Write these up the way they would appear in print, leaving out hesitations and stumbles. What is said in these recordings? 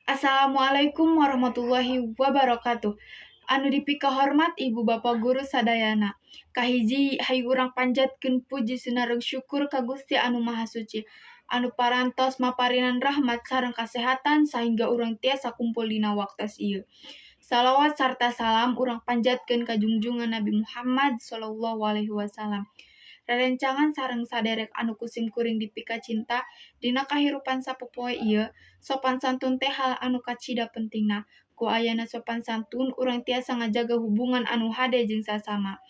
Assalamualaikum warahmatullahi wabarakatuh. Anu dipika hormat Ibu Bapak Guru sadayana. Kahiji hayu urang panjatkeun puji sinareng syukur ka Gusti Anu Maha Suci. Anu parantos maparinan rahmat sareng kasehatan sahingga urang tiasa kumpul dina waktos ieu. Salawat sarta salam urang panjatkeun ka junjungan Nabi Muhammad sallallahu alaihi wasallam. Rerencangan sareng saderek anu kusim kuring dipika cinta dina kahirupan sapopoe ieu, sopan santun teh hal anu kacida pentingna. Ku ayana sopan santun urang tiasa ngajaga hubungan anu hade jeung sasama.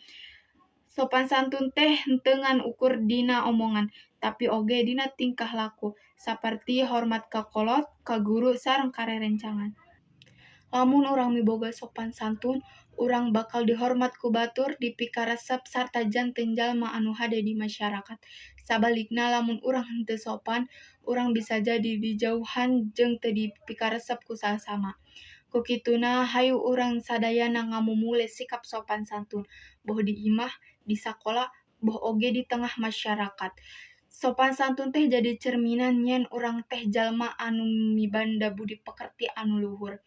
Sopan santun teh henteu ngan ukur dina omongan, tapi oge dina tingkah laku, saperti hormat ka kolot, ka guru, sareng karerencangan. Lamun urang miboga sopan santun, urang bakal dihormat ku batur, dipikaresep sarta janten jalma anu hade di masyarakat. Sabalikna lamun urang henteu sopan, urang bisa jadi dijauhan jeung teu dipikaresep ku sasama. Kukituna hayu urang sadayana ngamumule sikap sopan santun, boh di imah, di sakola, boh oge di tengah masyarakat. Sopan santun teh jadi cerminan nyen urang teh jalma anu mibanda budi pekerti anu luhur.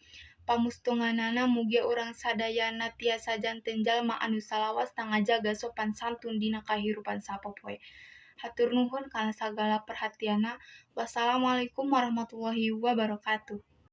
Pamustunganana mugia urang sadayana tiasa janten jalma anu salawas ngajaga sopan santun dina kahirupan sapopoe. Hatur nuhun kana sagala perhatianna. Wassalamualaikum warahmatullahi wabarakatuh.